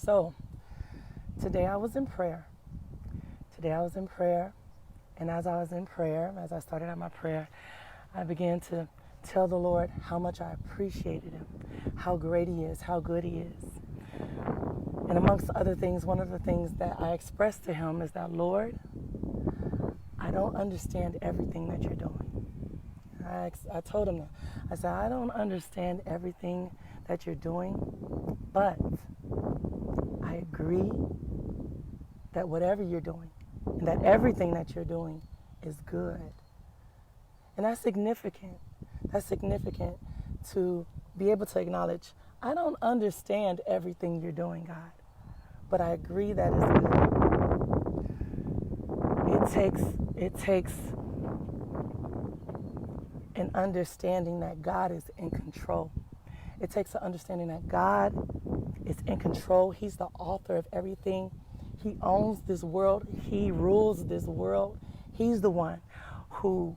So, today I was in prayer. Today I was in prayer, and as I was in prayer, as I started out my prayer, I began to tell the Lord how much I appreciated Him, how great He is, how good He is. And amongst other things, one of the things that I expressed to Him is that, Lord, I don't understand everything that you're doing. I told Him that. I said, I don't understand everything that you're doing, but I agree that whatever you're doing, and that everything that you're doing is good. And that's significant. That's significant to be able to acknowledge, I don't understand everything you're doing, God, but I agree that it's good. It takes an understanding that God is in control. It takes an understanding that God is in control. He's the author of everything. He owns this world. He rules this world. He's the one who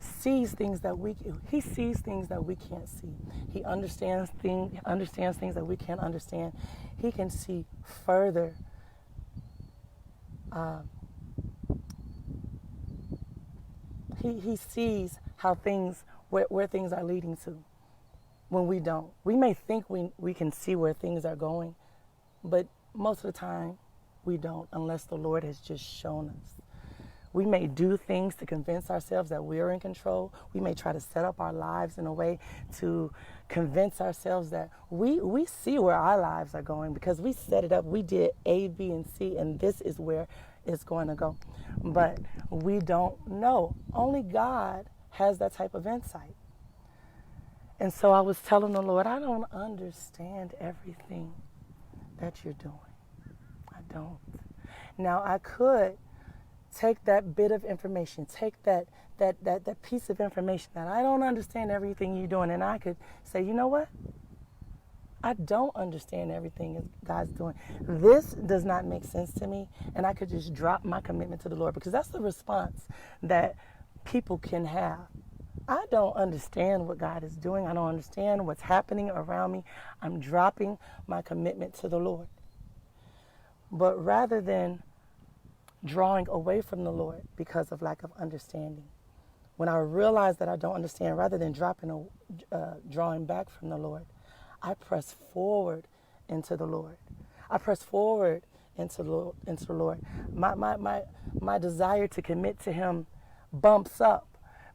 sees things that we can't see. He understands things that we can't understand. He can see further. He sees how where things are leading to when we don't. We may think we can see where things are going, but most of the time we don't unless the Lord has just shown us. We may do things to convince ourselves that we're in control. We may try to set up our lives in a way to convince ourselves that we see where our lives are going because we set it up. We did A, B, and C, and this is where it's going to go. But we don't know. Only God has that type of insight. And so I was telling the Lord, I don't understand everything that you're doing. I don't. Now, I could take that bit of information, take that piece of information that I don't understand everything you're doing, and I could say, you know what? I don't understand everything God's doing. This does not make sense to me, and I could just drop my commitment to the Lord because that's the response that people can have. I don't understand what God is doing. I don't understand what's happening around me. I'm dropping my commitment to the Lord. But rather than drawing away from the Lord because of lack of understanding, when I realize that I don't understand, rather than drawing back from the Lord, I press forward into the Lord. I press forward into the Lord. My desire to commit to Him bumps up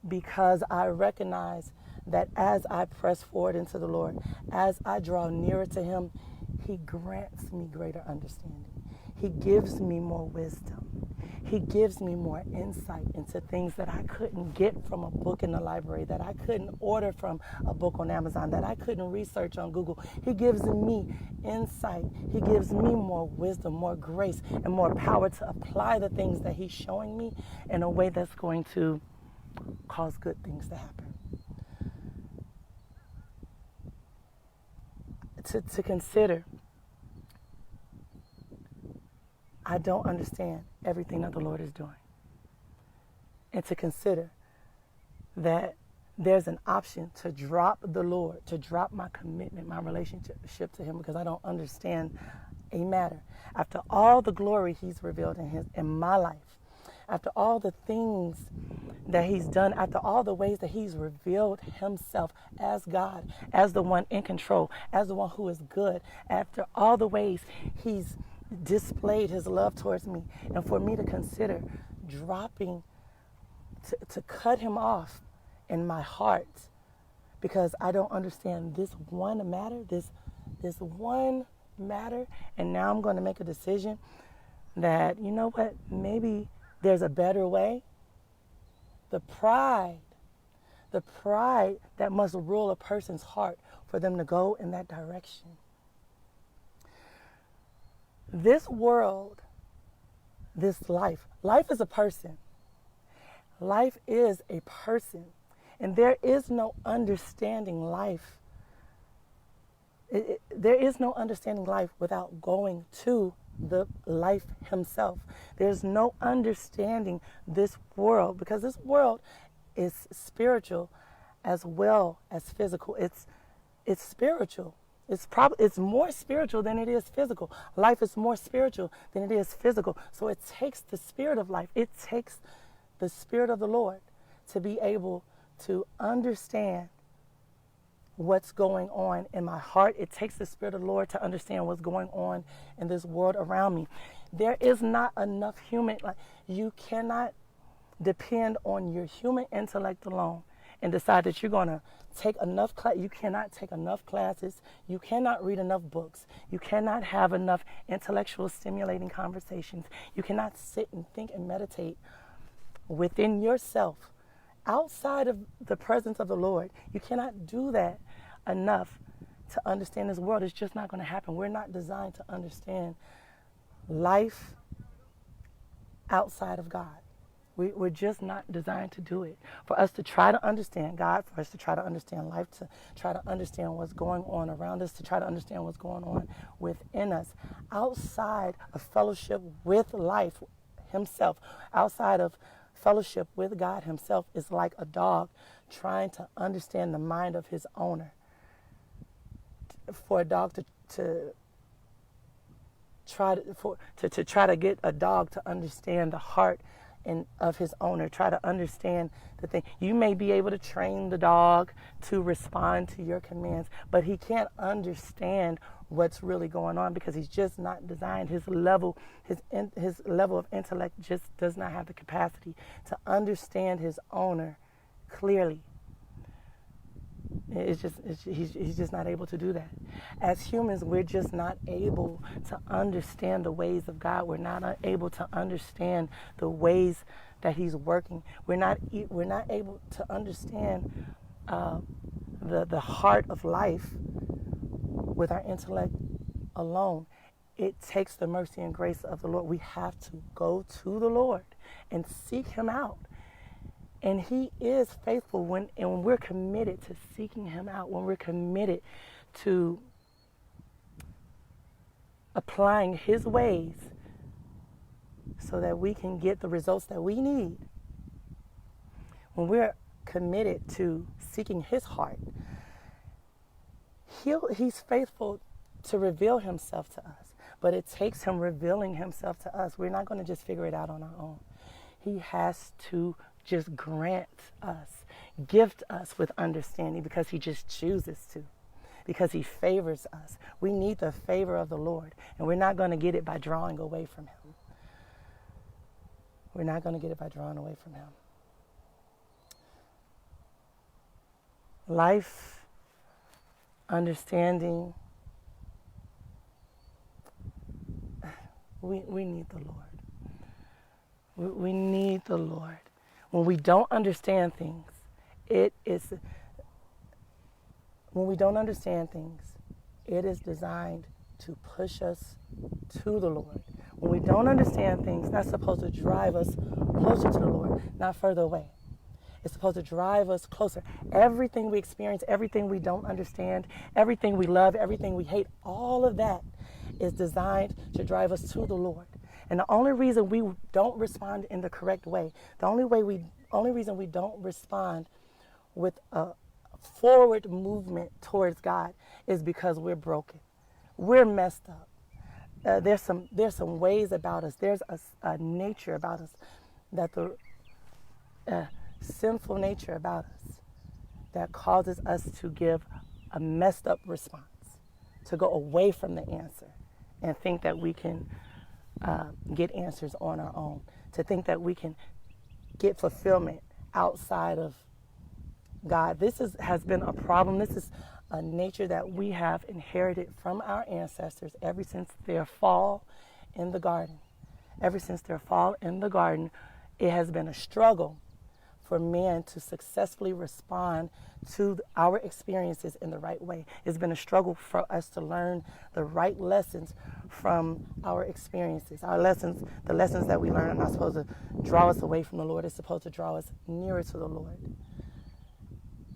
because I recognize that as I press forward into the Lord, as I draw nearer to Him, He grants me greater understanding. He gives me more wisdom. He gives me more insight into things that I couldn't get from a book in the library, that I couldn't order from a book on Amazon, that I couldn't research on Google. He gives me insight. He gives me more wisdom, more grace, and more power to apply the things that He's showing me in a way that's going to cause good things to happen. To consider, I don't understand everything that the Lord is doing. And to consider that there's an option to drop the Lord, to drop my commitment, my relationship to Him because I don't understand a matter. After all the glory He's revealed in my life, after all the things that He's done, after all the ways that He's revealed Himself as God, as the one in control, as the one who is good, after all the ways He's displayed His love towards me, and for me to consider dropping, to cut Him off in my heart because I don't understand this one matter, this one matter, and now I'm going to make a decision that, you know what, maybe there's a better way. The pride that must rule a person's heart for them to go in that direction. This world, this life is a person. Life is a person. And there is no understanding life. There is no understanding life without going to the life Himself. There's no understanding this world because this world is spiritual as well as physical. It's spiritual. It's more spiritual than it is physical. Life is more spiritual than it is physical. So it takes the spirit of life. It takes the spirit of the Lord to be able to understand what's going on in my heart. It takes the spirit of the Lord to understand what's going on in this world around me. There is not enough you cannot depend on your human intellect alone and decide that you're going to take enough you cannot take enough classes. You cannot read enough books. You cannot have enough intellectual stimulating conversations. You cannot sit and think and meditate within yourself outside of the presence of the Lord. You cannot do that enough to understand this world. It's just not going to happen. We're not designed to understand life outside of God. We're just not designed to do it. For us to try to understand God, for us to try to understand life, to try to understand what's going on around us, to try to understand what's going on within us, outside of fellowship with life himself, outside of fellowship with God himself, is like a dog trying to understand the mind of his owner. For a dog to try to get a dog to understand the heart of his owner, try to understand the thing. You may be able to train the dog to respond to your commands, but he can't understand what's really going on because he's just not designed. His level of intellect just does not have the capacity to understand his owner clearly. He's just not able to do that. As humans, we're just not able to understand the ways of God. We're not able to understand the ways that he's working. We're not able to understand the heart of life with our intellect alone. It takes the mercy and grace of the Lord. We have to go to the Lord and seek him out. And he is faithful when we're committed to seeking him out, when we're committed to applying his ways so that we can get the results that we need. When we're committed to seeking his heart, he's faithful to reveal himself to us. But it takes him revealing himself to us. We're not going to just figure it out on our own. He has to just grant us, gift us with understanding because he just chooses to, because he favors us. We need the favor of the Lord, and we're not going to get it by drawing away from him. We're not going to get it by drawing away from him. Life, understanding, we need the Lord. We need the Lord. When we don't understand things, it is designed to push us to the Lord. When we don't understand things, that's supposed to drive us closer to the Lord, not further away. It's supposed to drive us closer. Everything we experience, everything we don't understand, everything we love, everything we hate, all of that is designed to drive us to the Lord. And the only reason we don't respond in the correct way, the only reason we don't respond with a forward movement towards God is because we're broken. We're messed up. There's some ways about us. There's a nature about us, that the sinful nature about us that causes us to give a messed up response, to go away from the answer and think that we can get answers on our own, to think that we can get fulfillment outside of God. This has been a problem. This is a nature that we have inherited from our ancestors ever since their fall in the garden. Ever since their fall in the garden, it has been a struggle for man to successfully respond to our experiences in the right way. It's been a struggle for us to learn the right lessons from our experiences. The lessons that we learn are not supposed to draw us away from the Lord. It's supposed to draw us nearer to the Lord.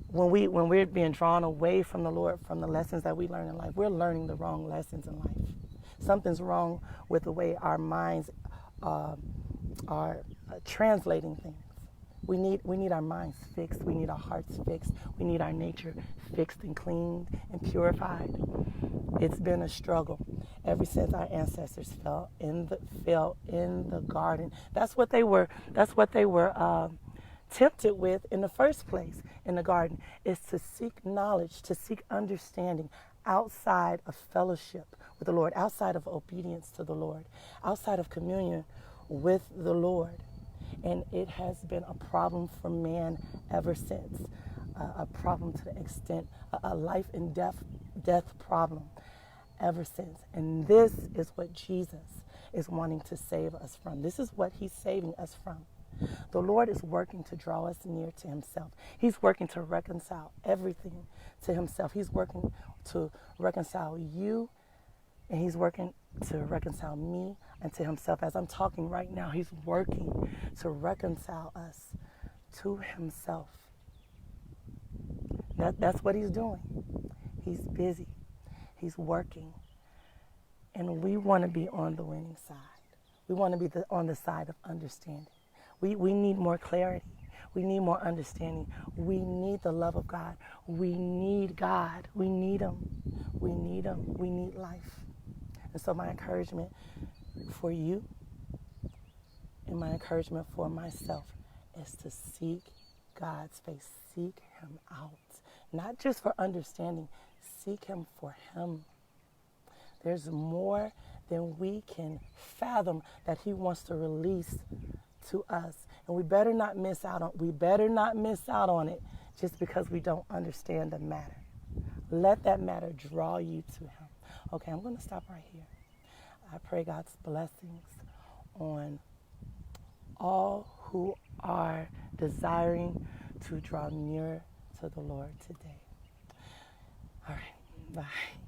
When we're being drawn away from the Lord, from the lessons that we learn in life, we're learning the wrong lessons in life. Something's wrong with the way our minds are translating things. We need our minds fixed. We need our hearts fixed. We need our nature fixed and cleaned and purified. It's been a struggle ever since our ancestors fell in the garden. That's what they were. Tempted with in the first place in the garden, is to seek knowledge, to seek understanding outside of fellowship with the Lord, outside of obedience to the Lord, outside of communion with the Lord. And it has been a problem for man ever since, a problem to the extent, a life and death problem ever since. And this is what Jesus is wanting to save us from. This is what he's saving us from. The Lord is working to draw us near to himself. He's working to reconcile everything to himself. He's working to reconcile you, and he's working to reconcile me and to himself. As I'm talking right now, he's working to reconcile us to himself. That's what he's doing. He's busy. He's working. And we want to be on the winning side. We want to be on the side of understanding. We need more clarity. We need more understanding. We need the love of God. We need God. We need him. We need him. We need life. And so my encouragement for you and my encouragement for myself is to seek God's face. Seek him out. Not just for understanding. Seek him for him. There's more than we can fathom that he wants to release to us. And we better not miss out on it just because we don't understand the matter. Let that matter draw you to him. Okay, I'm going to stop right here. I pray God's blessings on all who are desiring to draw near to the Lord today. All right, bye.